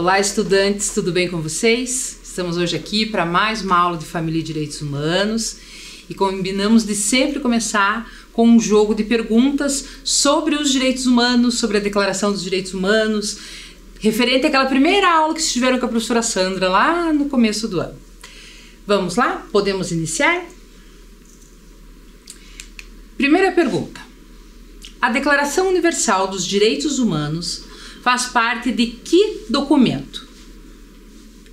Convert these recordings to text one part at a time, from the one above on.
Olá, estudantes, tudo bem com vocês? Estamos hoje aqui para mais uma aula de Família e Direitos Humanos e combinamos de sempre começar com um jogo de perguntas sobre os direitos humanos, sobre a Declaração dos Direitos Humanos, referente àquela primeira aula que vocês tiveram com a professora Sandra lá no começo do ano. Vamos lá? Podemos iniciar? Primeira pergunta. A Declaração Universal dos Direitos Humanos faz parte de que documento?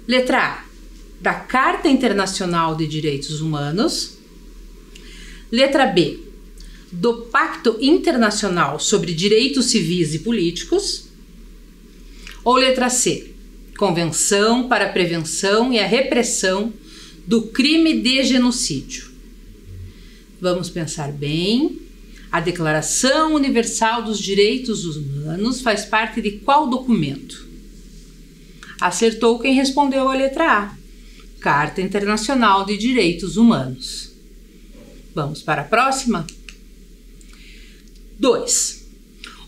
Letra A, da Carta Internacional de Direitos Humanos. Letra B, do Pacto Internacional sobre Direitos Civis e Políticos. Ou letra C, Convenção para a Prevenção e a Repressão do Crime de Genocídio. Vamos pensar bem. A Declaração Universal dos Direitos Humanos faz parte de qual documento? Acertou quem respondeu a letra A, Carta Internacional de Direitos Humanos. Vamos para a próxima? 2.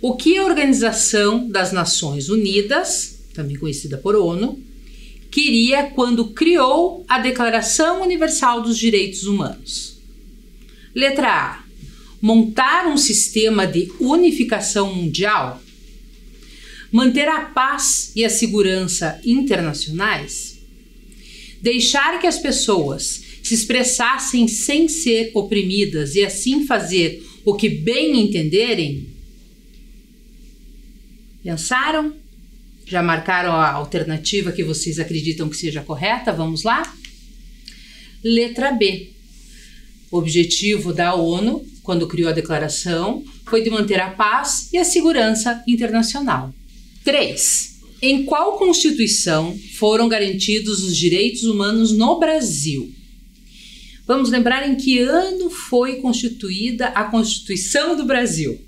O que a Organização das Nações Unidas, também conhecida por ONU, queria quando criou a Declaração Universal dos Direitos Humanos? Letra A, montar um sistema de unificação mundial? Manter a paz e a segurança internacionais? Deixar que as pessoas se expressassem sem ser oprimidas e assim fazer o que bem entenderem? Pensaram? Já marcaram a alternativa que vocês acreditam que seja correta? Vamos lá? Letra B. O objetivo da ONU, quando criou a declaração, foi de manter a paz e a segurança internacional. 3. Em qual Constituição foram garantidos os direitos humanos no Brasil? Vamos lembrar em que ano foi constituída a Constituição do Brasil.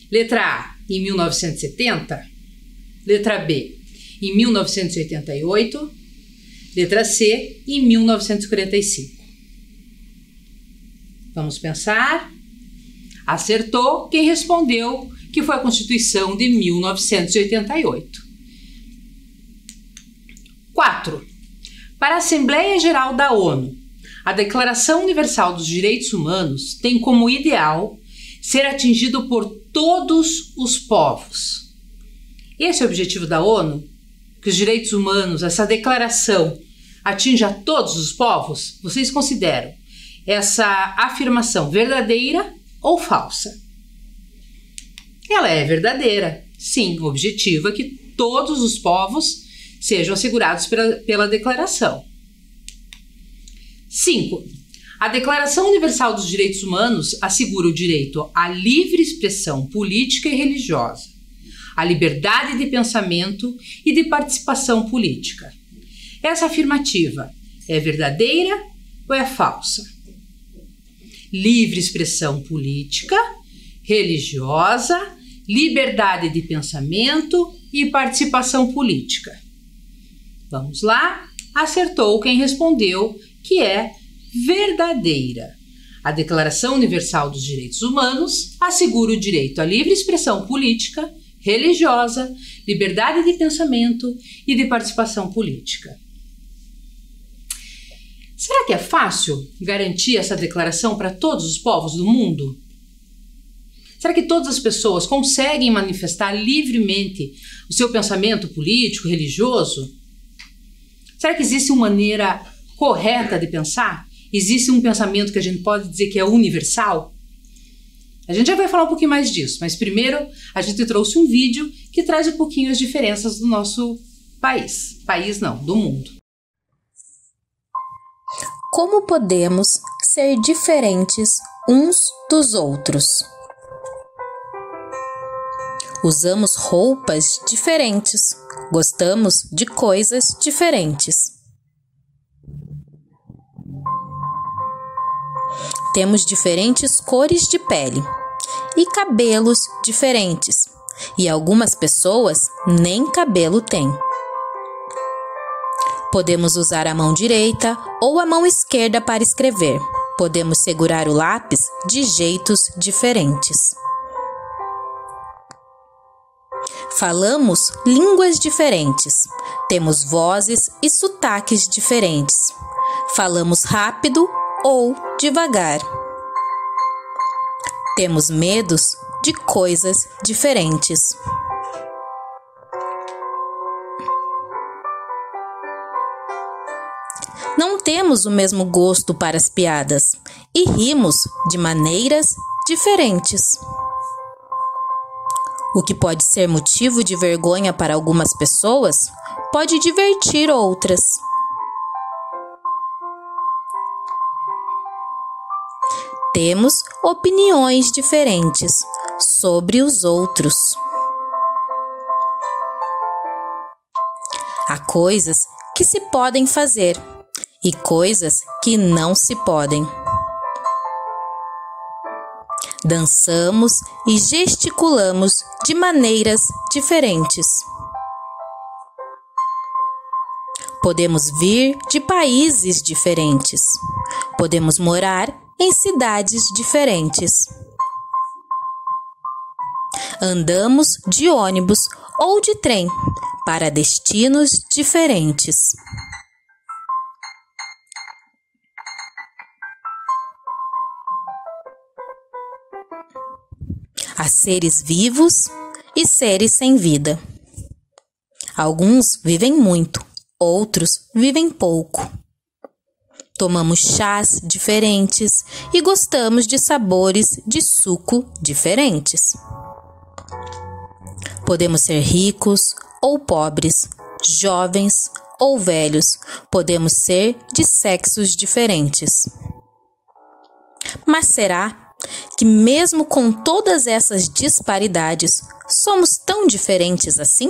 Letra A, em 1970. Letra B, em 1988. Letra C, em 1945. Vamos pensar. Acertou quem respondeu que foi a Constituição de 1988. 4. Para a Assembleia Geral da ONU, a Declaração Universal dos Direitos Humanos tem como ideal ser atingido por todos os povos. Esse é o objetivo da ONU? Que os direitos humanos, essa declaração, atinja todos os povos? Vocês consideram essa afirmação verdadeira ou falsa? Ela é verdadeira. Sim, o objetivo é que todos os povos sejam assegurados pela declaração. 5. A Declaração Universal dos Direitos Humanos assegura o direito à livre expressão política e religiosa, à liberdade de pensamento e de participação política. Essa afirmativa é verdadeira ou é falsa? Livre expressão política, religiosa, liberdade de pensamento e participação política. Vamos lá? Acertou quem respondeu que é verdadeira. A Declaração Universal dos Direitos Humanos assegura o direito à livre expressão política, religiosa, liberdade de pensamento e de participação política. Será que é fácil garantir essa declaração para todos os povos do mundo? Será que todas as pessoas conseguem manifestar livremente o seu pensamento político, religioso? Será que existe uma maneira correta de pensar? Existe um pensamento que a gente pode dizer que é universal? A gente já vai falar um pouquinho mais disso, mas primeiro a gente trouxe um vídeo que traz um pouquinho as diferenças do nosso país. País não, do mundo. Como podemos ser diferentes uns dos outros? Usamos roupas diferentes, gostamos de coisas diferentes. Temos diferentes cores de pele e cabelos diferentes, e algumas pessoas nem cabelo têm. Podemos usar a mão direita ou a mão esquerda para escrever. Podemos segurar o lápis de jeitos diferentes. Falamos línguas diferentes, Temos vozes e sotaques diferentes. Falamos rápido ou devagar. Temos medos de coisas diferentes. Não temos o mesmo gosto para as piadas e rimos de maneiras diferentes. O que pode ser motivo de vergonha para algumas pessoas pode divertir outras. Temos opiniões diferentes sobre os outros. Há coisas que se podem fazer e coisas que não se podem. Dançamos e gesticulamos de maneiras diferentes. Podemos vir de países diferentes. Podemos morar em cidades diferentes. Andamos de ônibus ou de trem para destinos diferentes. Há seres vivos e seres sem vida. Alguns vivem muito, outros vivem pouco. Tomamos chás diferentes e gostamos de sabores de suco diferentes. Podemos ser ricos ou pobres, jovens ou velhos. Podemos ser de sexos diferentes. Mas será que mesmo com todas essas disparidades, somos tão diferentes assim?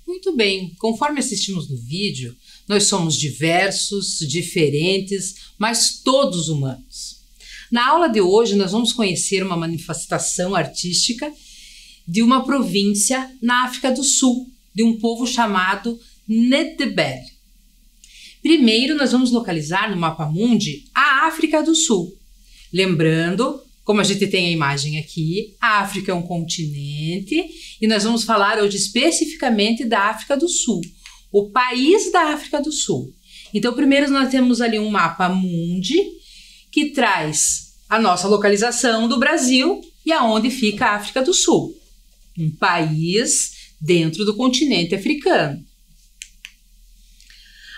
Muito bem, conforme assistimos no vídeo, nós somos diversos, diferentes, mas todos humanos. Na aula de hoje, nós vamos conhecer uma manifestação artística de uma província na África do Sul, de um povo chamado Ndebele. Primeiro, nós vamos localizar no mapa mundi a África do Sul. Lembrando, como a gente tem a imagem aqui, a África é um continente e nós vamos falar hoje especificamente da África do Sul, o país da África do Sul. Então, primeiro nós temos ali um mapa mundi que traz a nossa localização do Brasil e aonde fica a África do Sul, um país dentro do continente africano.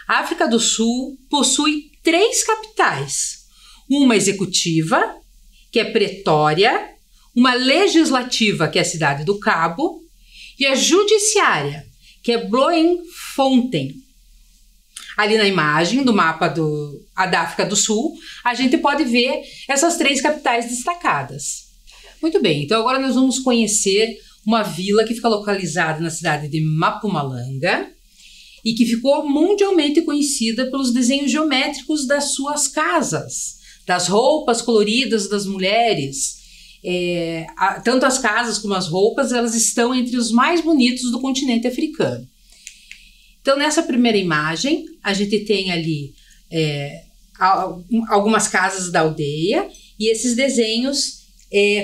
A África do Sul possui 3 capitais, uma executiva, que é Pretória, uma legislativa, que é a cidade do Cabo, e a judiciária, que é Bloemfontein. Ali na imagem do mapa da África do Sul, a gente pode ver essas 3 capitais destacadas. Muito bem, então agora nós vamos conhecer uma vila que fica localizada na cidade de Mpumalanga, e que ficou mundialmente conhecida pelos desenhos geométricos das suas casas, das roupas coloridas das mulheres. Tanto as casas como as roupas, elas estão entre os mais bonitos do continente africano. Então, nessa primeira imagem, a gente tem ali algumas casas da aldeia e esses desenhos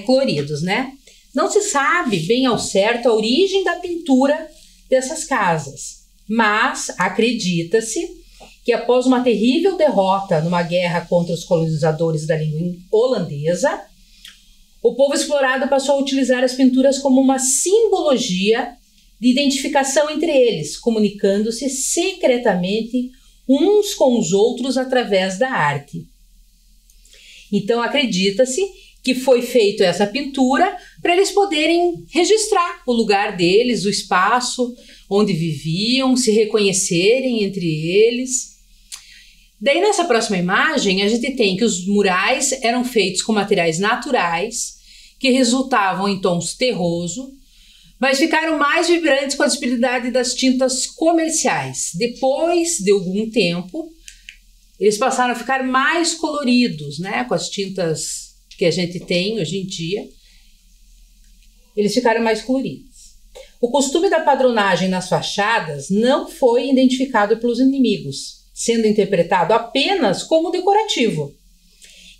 coloridos, né? Não se sabe bem ao certo a origem da pintura dessas casas, mas acredita-se que após uma terrível derrota numa guerra contra os colonizadores da língua holandesa, o povo explorado passou a utilizar as pinturas como uma simbologia de identificação entre eles, comunicando-se secretamente uns com os outros através da arte. Então acredita-se que foi feita essa pintura para eles poderem registrar o lugar deles, o espaço onde viviam, se reconhecerem entre eles. Daí nessa próxima imagem a gente tem que os murais eram feitos com materiais naturais que resultavam em tons terroso, mas ficaram mais vibrantes com a disponibilidade das tintas comerciais. Depois de algum tempo, eles passaram a ficar mais coloridos, né, com as tintas que a gente tem hoje em dia. Eles ficaram mais coloridos. O costume da padronagem nas fachadas não foi identificado pelos inimigos, sendo interpretado apenas como decorativo.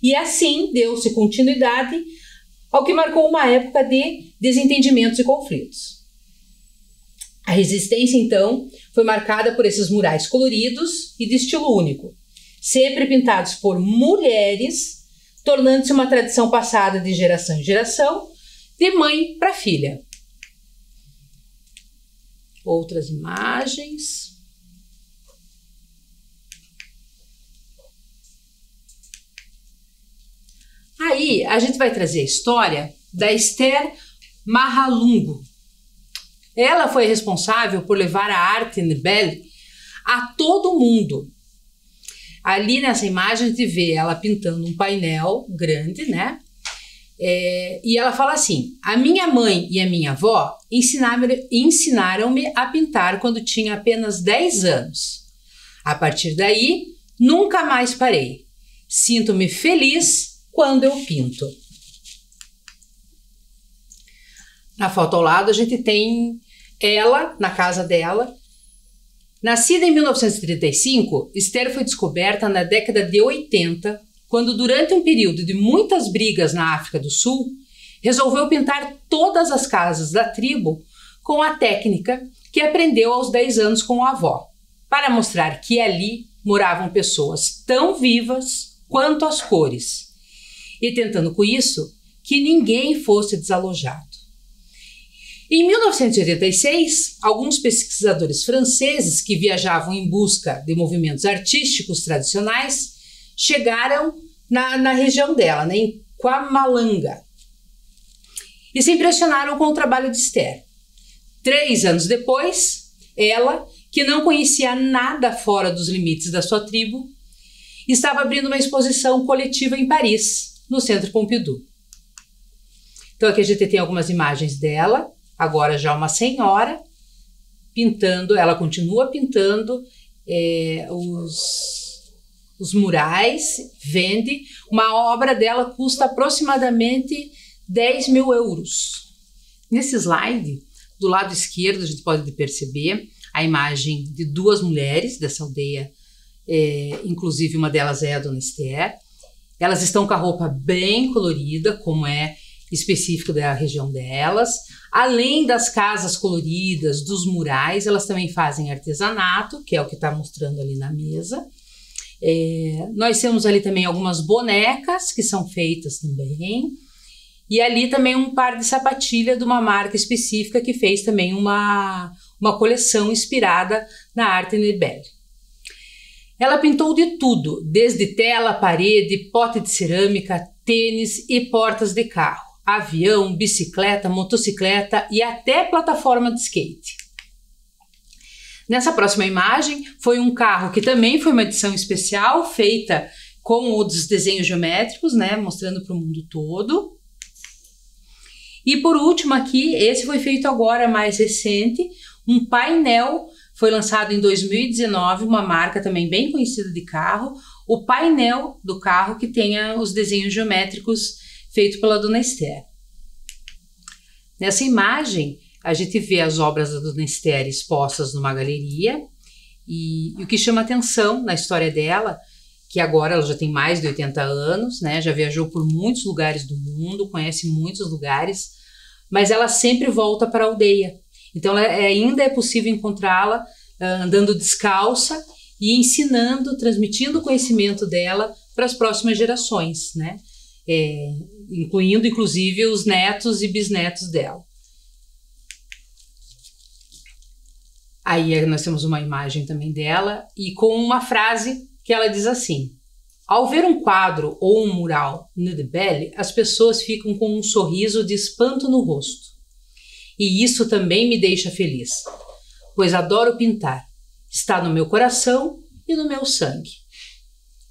E assim deu-se continuidade ao que marcou uma época de desentendimentos e conflitos. A resistência, então, foi marcada por esses murais coloridos e de estilo único, sempre pintados por mulheres, tornando-se uma tradição passada de geração em geração, de mãe para filha. Outras imagens. Aí a gente vai trazer a história da Esther Mahalungu. Ela foi responsável por levar a arte Ndebele a todo mundo. Ali nessa imagem a gente vê ela pintando um painel grande, né? E ela fala assim: a minha mãe e a minha avó ensinaram-me a pintar quando tinha apenas 10 anos. A partir daí, nunca mais parei. Sinto-me feliz quando eu pinto. Na foto ao lado a gente tem ela na casa dela. Nascida em 1935, Esther foi descoberta na década de 80, quando durante um período de muitas brigas na África do Sul, resolveu pintar todas as casas da tribo com a técnica que aprendeu aos 10 anos com a avó, para mostrar que ali moravam pessoas tão vivas quanto as cores, e tentando com isso que ninguém fosse desalojado. Em 1986, alguns pesquisadores franceses que viajavam em busca de movimentos artísticos tradicionais chegaram na região dela, né, em Mpumalanga, e se impressionaram com o trabalho de Esther. 3 anos depois, ela, que não conhecia nada fora dos limites da sua tribo, estava abrindo uma exposição coletiva em Paris, no Centro Pompidou. Então aqui a gente tem algumas imagens dela, agora já uma senhora, pintando. Ela continua pintando os murais, vende. Uma obra dela custa aproximadamente 10 mil euros. Nesse slide, do lado esquerdo, a gente pode perceber a imagem de 2 mulheres dessa aldeia, inclusive uma delas é a Dona Esther. Elas estão com a roupa bem colorida, como é específico da região delas. Além das casas coloridas, dos murais, elas também fazem artesanato, que é o que está mostrando ali na mesa. Nós temos ali também algumas bonecas que são feitas também. E ali também um par de sapatilha de uma marca específica que fez também uma coleção inspirada na arte Ndebele. Ela pintou de tudo, desde tela, parede, pote de cerâmica, tênis e portas de carro, avião, bicicleta, motocicleta e até plataforma de skate. Nessa próxima imagem foi um carro que também foi uma edição especial, feita com os desenhos geométricos, né, mostrando para o mundo todo. E por último aqui, esse foi feito agora mais recente, um painel, foi lançado em 2019, uma marca também bem conhecida de carro, o painel do carro que tenha os desenhos geométricos feito pela Dona Esther. Nessa imagem, a gente vê as obras da Dona Esther expostas numa galeria, e o que chama atenção na história dela, que agora ela já tem mais de 80 anos, né, já viajou por muitos lugares do mundo, conhece muitos lugares, mas ela sempre volta para a aldeia. Então ainda é possível encontrá-la andando descalça e ensinando, transmitindo o conhecimento dela para as próximas gerações, né? Incluindo inclusive os netos e bisnetos dela. Aí nós temos uma imagem também dela e com uma frase que ela diz assim: ao ver um quadro ou um mural Ndebele, as pessoas ficam com um sorriso de espanto no rosto. E isso também me deixa feliz, pois adoro pintar. Está no meu coração e no meu sangue.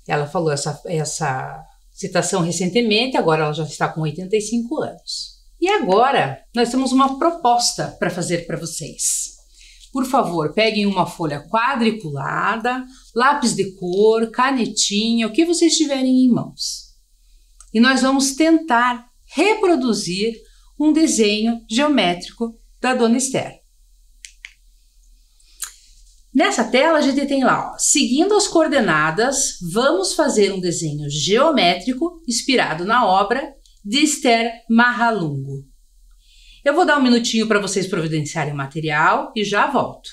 Ela falou essa citação recentemente, agora ela já está com 85 anos. E agora nós temos uma proposta para fazer para vocês. Por favor, peguem uma folha quadriculada, lápis de cor, canetinha, o que vocês tiverem em mãos. E nós vamos tentar reproduzir um desenho geométrico da Dona Esther. Nessa tela a gente tem lá, ó, seguindo as coordenadas, vamos fazer um desenho geométrico inspirado na obra de Esther Mahalungu. Eu vou dar um minutinho para vocês providenciarem o material e já volto.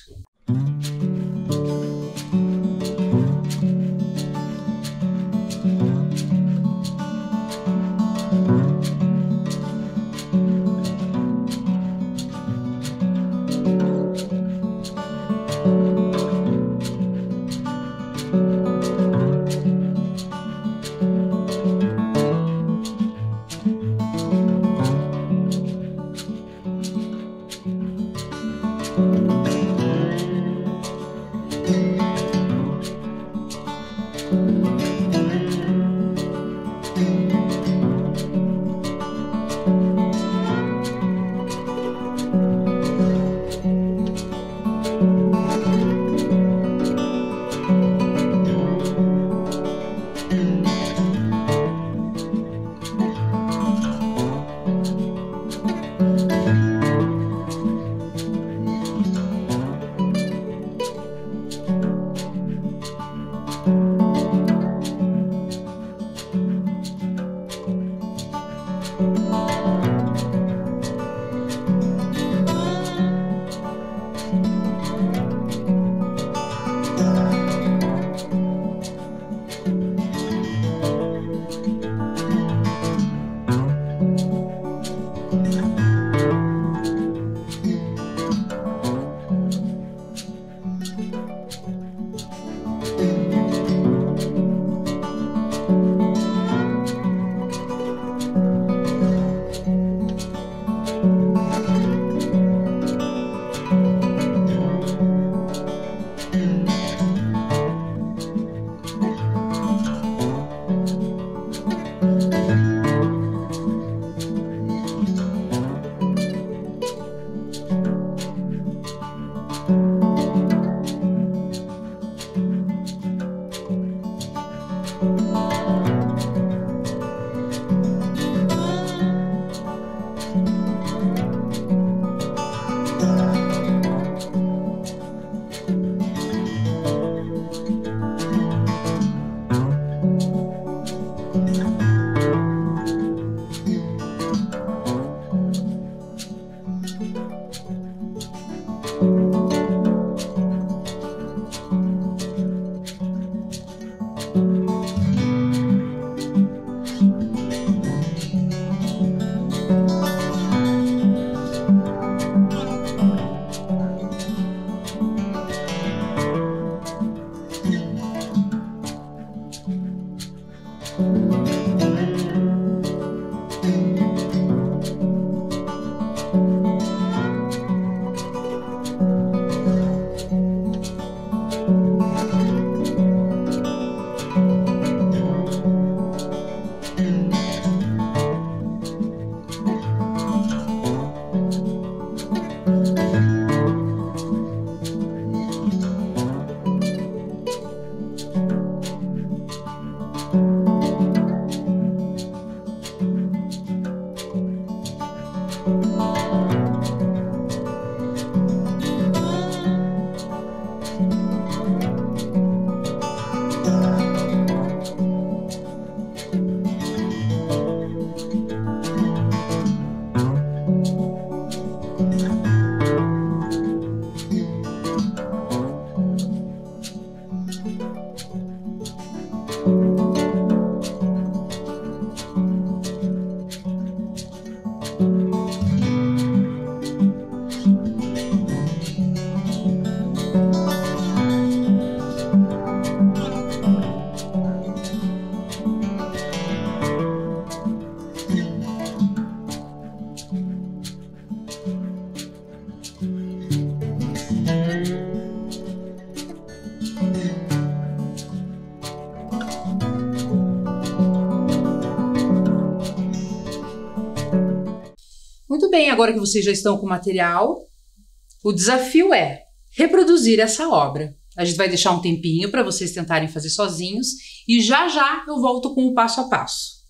Muito bem, agora que vocês já estão com o material, o desafio é reproduzir essa obra. A gente vai deixar um tempinho para vocês tentarem fazer sozinhos e já já eu volto com o passo a passo.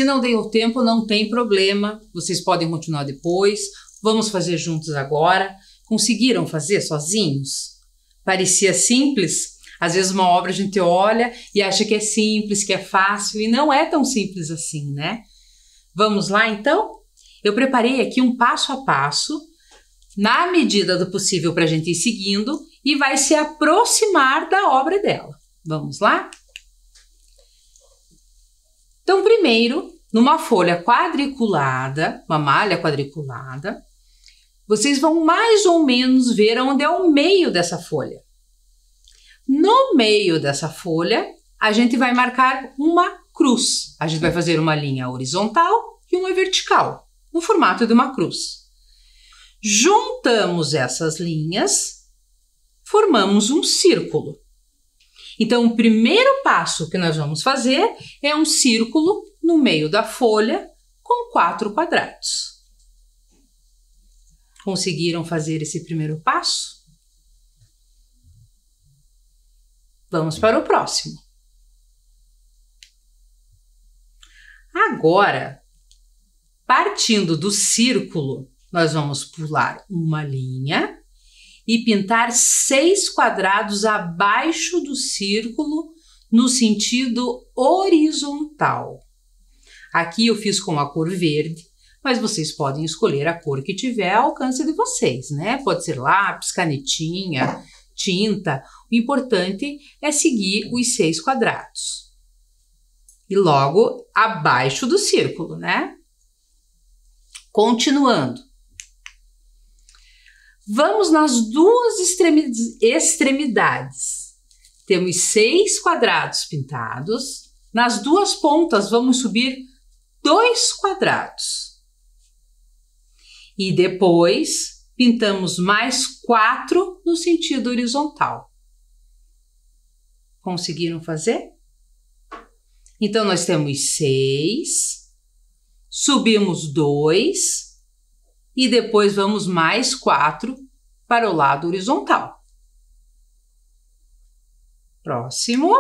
Se não deu tempo, não tem problema, vocês podem continuar depois. Vamos fazer juntos agora. Conseguiram fazer sozinhos? Parecia simples? Às vezes uma obra a gente olha e acha que é simples, que é fácil, e não é tão simples assim, né? Vamos lá, então? Eu preparei aqui um passo a passo, na medida do possível para a gente ir seguindo, e vai se aproximar da obra dela. Vamos lá? Então, primeiro, numa folha quadriculada, uma malha quadriculada, vocês vão mais ou menos ver onde é o meio dessa folha. No meio dessa folha, a gente vai marcar uma cruz. A gente vai fazer uma linha horizontal e uma vertical, no formato de uma cruz. Juntamos essas linhas, formamos um círculo. Então, o primeiro passo que nós vamos fazer é um círculo no meio da folha com 4 quadrados. Conseguiram fazer esse primeiro passo? Vamos para o próximo. Agora, partindo do círculo, nós vamos pular uma linha e pintar 6 quadrados abaixo do círculo no sentido horizontal. Aqui eu fiz com a cor verde, mas vocês podem escolher a cor que tiver ao alcance de vocês, né? Pode ser lápis, canetinha, tinta. O importante é seguir os 6 quadrados. E logo abaixo do círculo, né? Continuando. Vamos nas duas extremidades. Temos 6 quadrados pintados. Nas duas pontas vamos subir 2 quadrados. E depois pintamos mais 4 no sentido horizontal. Conseguiram fazer? Então, nós temos 6, subimos 2 e depois vamos mais 4 para o lado horizontal. Próximo.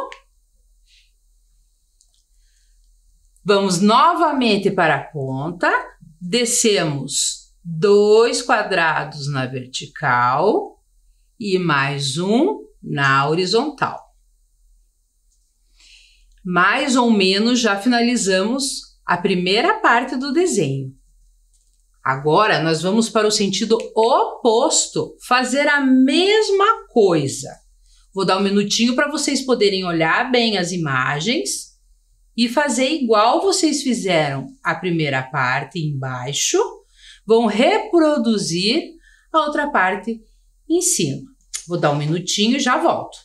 Vamos novamente para a ponta, descemos 2 quadrados na vertical e mais um na horizontal. Mais ou menos já finalizamos a primeira parte do desenho. Agora nós vamos para o sentido oposto, fazer a mesma coisa. Vou dar um minutinho para vocês poderem olhar bem as imagens e fazer igual vocês fizeram a primeira parte embaixo. Vão reproduzir a outra parte em cima. Vou dar um minutinho e já volto.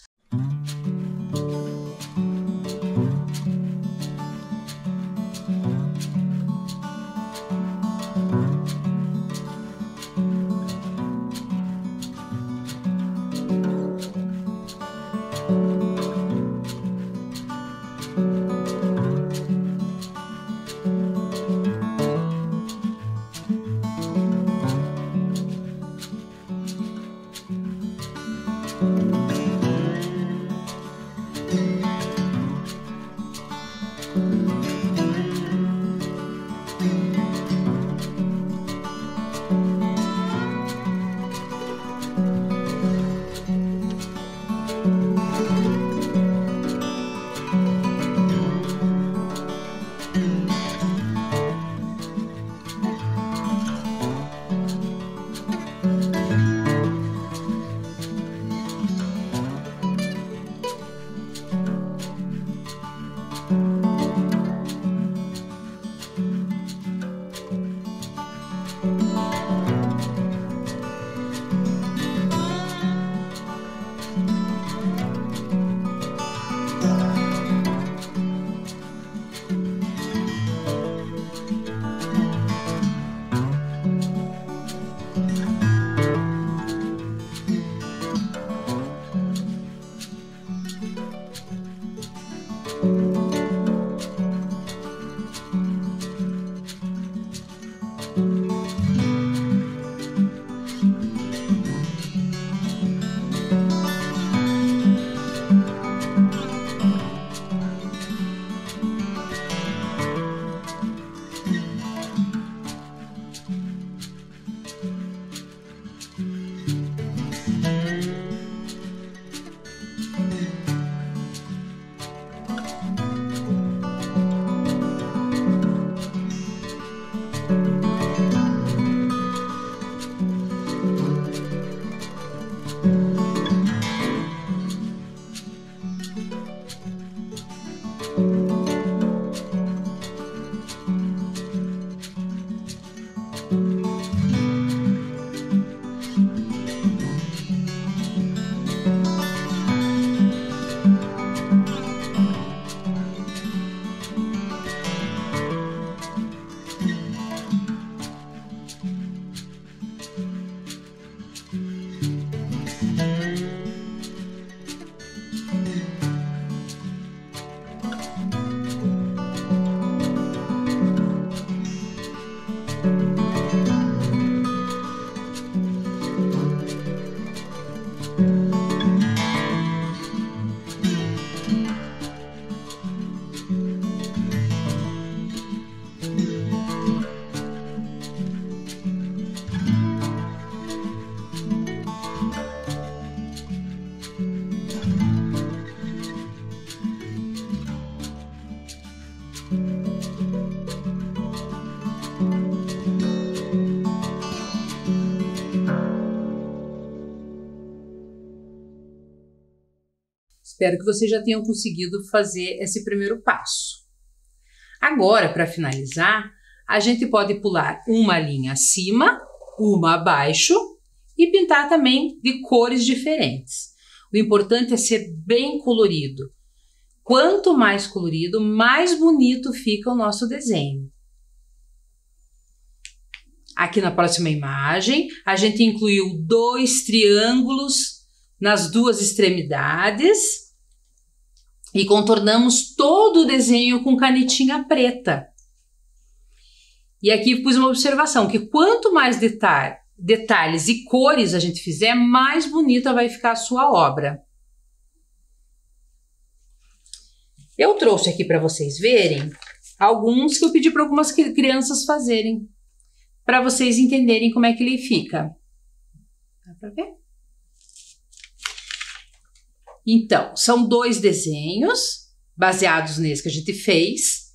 Espero que vocês já tenham conseguido fazer esse primeiro passo. Agora, para finalizar, a gente pode pular uma linha acima, uma abaixo e pintar também de cores diferentes. O importante é ser bem colorido. Quanto mais colorido, mais bonito fica o nosso desenho. Aqui na próxima imagem, a gente incluiu 2 triângulos nas 2 extremidades e contornamos todo o desenho com canetinha preta. E aqui pus uma observação, que quanto mais detalhes e cores a gente fizer, mais bonita vai ficar a sua obra. Eu trouxe aqui para vocês verem alguns que eu pedi para algumas crianças fazerem, para vocês entenderem como é que ele fica. Dá para ver? Então, são 2 desenhos baseados nesse que a gente fez.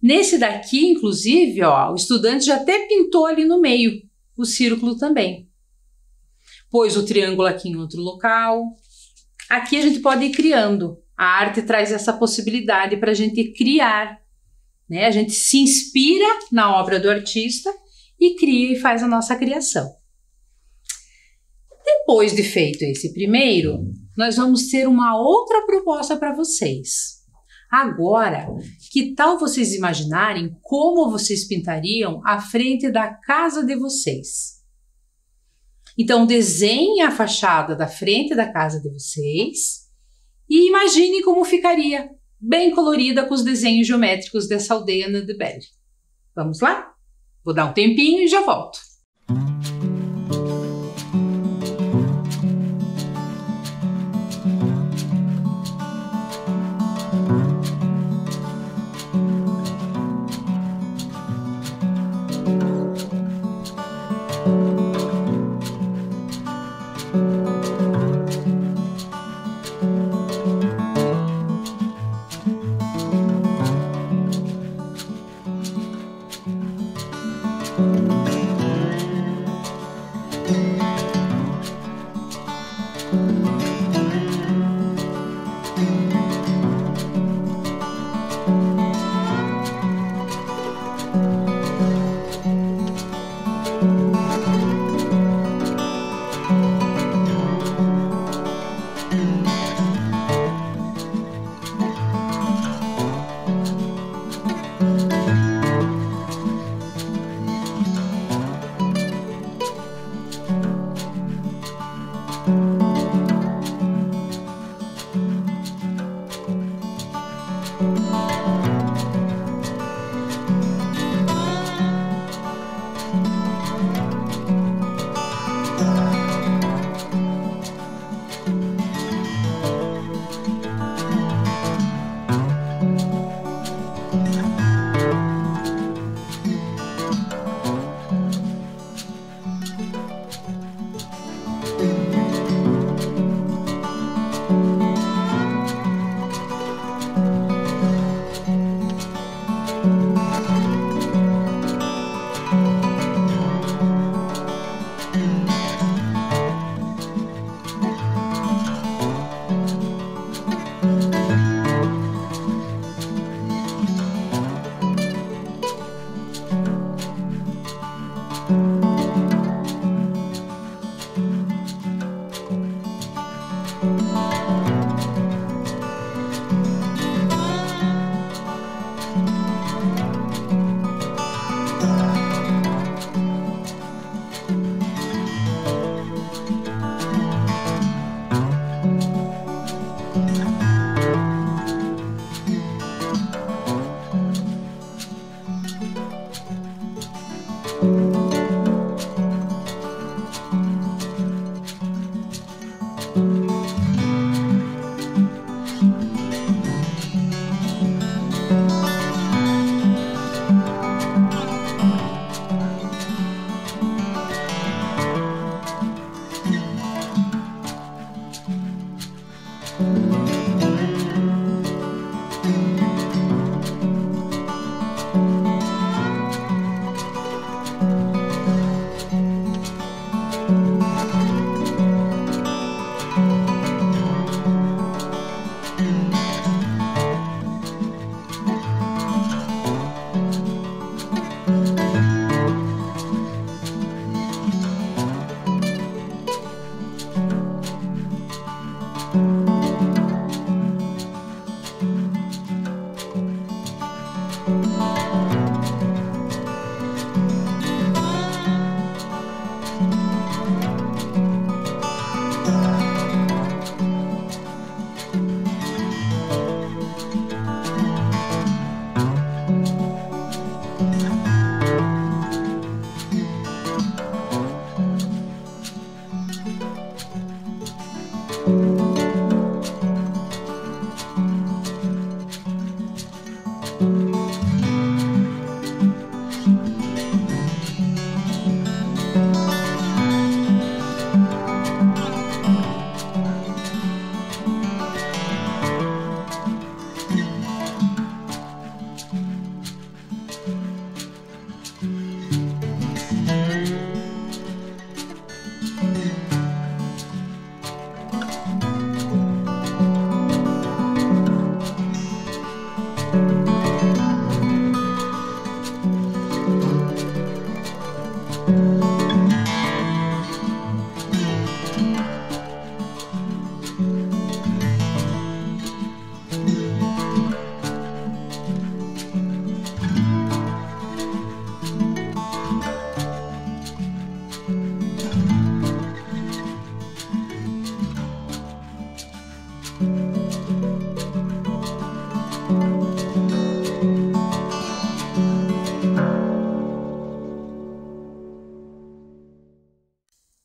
Nesse daqui, inclusive, ó, o estudante já até pintou ali no meio o círculo também. Pôs o triângulo aqui em outro local. Aqui a gente pode ir criando. A arte traz essa possibilidade para a gente criar, né? A gente se inspira na obra do artista e cria e faz a nossa criação. Depois de feito esse primeiro, nós vamos ter uma outra proposta para vocês. Agora, que tal vocês imaginarem como vocês pintariam a frente da casa de vocês? Então, desenhe a fachada da frente da casa de vocês e imagine como ficaria, bem colorida com os desenhos geométricos dessa aldeia Nandebele. Vamos lá? Vou dar um tempinho e já volto.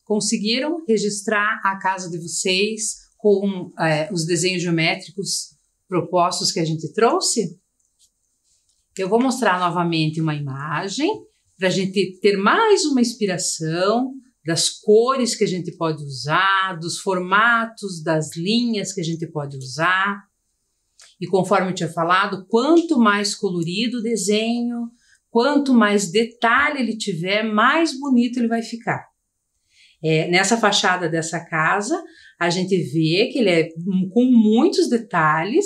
Conseguiram registrar a casa de vocês com os desenhos geométricos propostos que a gente trouxe? Eu vou mostrar novamente uma imagem para a gente ter mais uma inspiração das cores que a gente pode usar, dos formatos, das linhas que a gente pode usar. E conforme eu tinha falado, quanto mais colorido o desenho, quanto mais detalhe ele tiver, mais bonito ele vai ficar. Nessa fachada dessa casa, a gente vê que ele é com muitos detalhes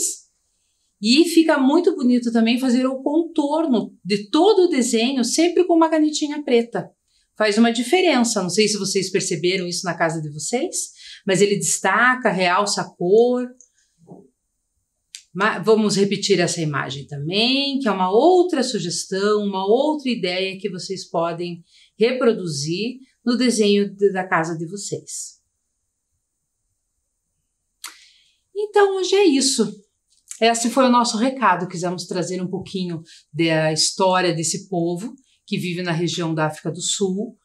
e fica muito bonito também fazer o contorno de todo o desenho, sempre com uma canetinha preta. Faz uma diferença, não sei se vocês perceberam isso na casa de vocês, mas ele destaca, realça a cor. Vamos repetir essa imagem também, que é uma outra sugestão, uma outra ideia que vocês podem reproduzir no desenho da casa de vocês. Então, hoje é isso. Esse foi o nosso recado. Quisemos trazer um pouquinho da história desse povo que vive na região da África do Sul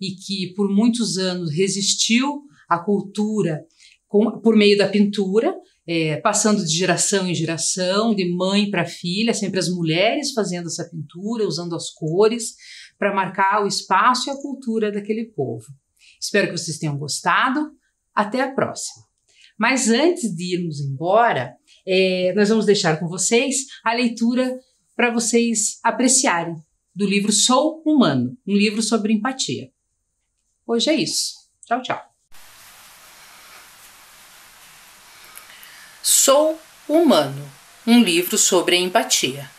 e que por muitos anos resistiu à cultura por meio da pintura, passando de geração em geração, de mãe para filha, sempre as mulheres fazendo essa pintura, usando as cores, para marcar o espaço e a cultura daquele povo. Espero que vocês tenham gostado. Até a próxima. Mas antes de irmos embora, nós vamos deixar com vocês a leitura para vocês apreciarem do livro Sou Humano, um livro sobre empatia. Hoje é isso. Tchau, tchau. Sou Humano, um livro sobre a empatia.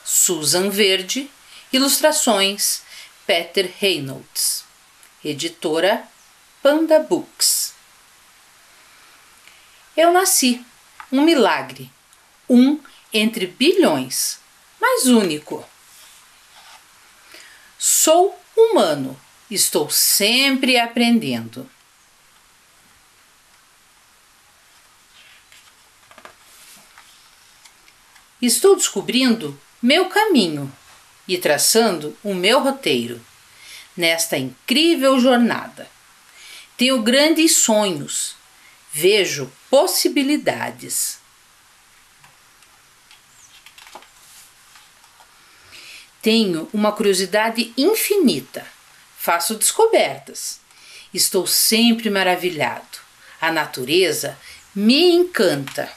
Susan Verde, ilustrações Peter Reynolds, editora Panda Books. Eu nasci, um milagre, um entre bilhões, mas único. Sou humano, estou sempre aprendendo. Estou descobrindo meu caminho e traçando o meu roteiro nesta incrível jornada. Tenho grandes sonhos, Vejo possibilidades. Tenho uma curiosidade infinita. Faço descobertas. Estou sempre maravilhado. A natureza me encanta.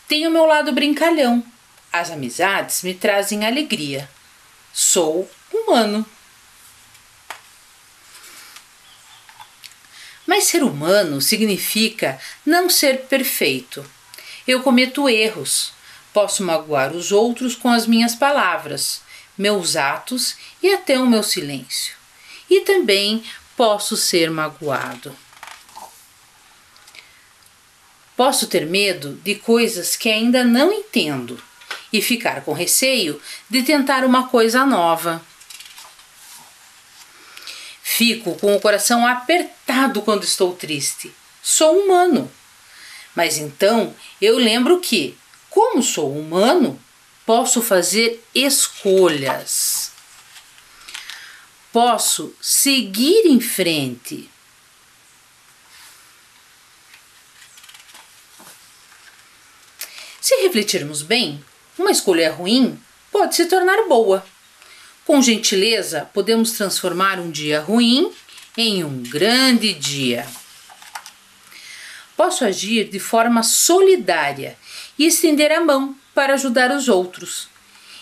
Tenho meu lado brincalhão. As amizades me trazem alegria. Sou humano. Mas ser humano significa não ser perfeito. Eu cometo erros. Posso magoar os outros com as minhas palavras, meus atos e até o meu silêncio. E também posso ser magoado. Posso ter medo de coisas que ainda não entendo e ficar com receio de tentar uma coisa nova. Fico com o coração apertado quando estou triste. Sou humano. Mas então eu lembro que, como sou humano, posso fazer escolhas. Posso seguir em frente. Se refletirmos bem, uma escolha ruim pode se tornar boa. Com gentileza, podemos transformar um dia ruim em um grande dia. Posso agir de forma solidária e estender a mão para ajudar os outros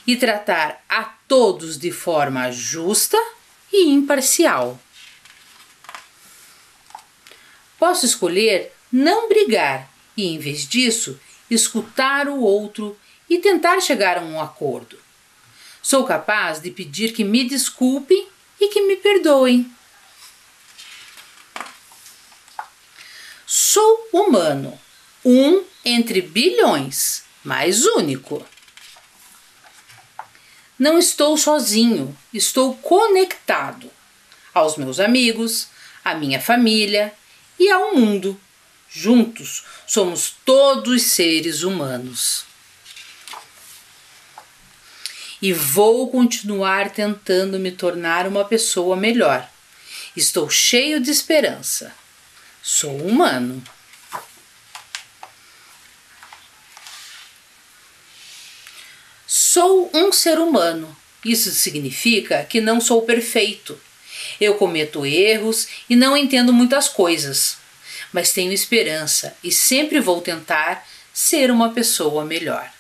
e tratar a todos de forma justa e imparcial. Posso escolher não brigar e, em vez disso, escutar o outro e tentar chegar a um acordo. Sou capaz de pedir que me desculpem e que me perdoem. Sou humano, um entre bilhões, mas único. Não estou sozinho, estou conectado aos meus amigos, à minha família e ao mundo. Juntos somos todos seres humanos. E vou continuar tentando me tornar uma pessoa melhor. Estou cheio de esperança. Sou humano. Sou um ser humano. Isso significa que não sou perfeito. Eu cometo erros e não entendo muitas coisas, mas tenho esperança e sempre vou tentar ser uma pessoa melhor.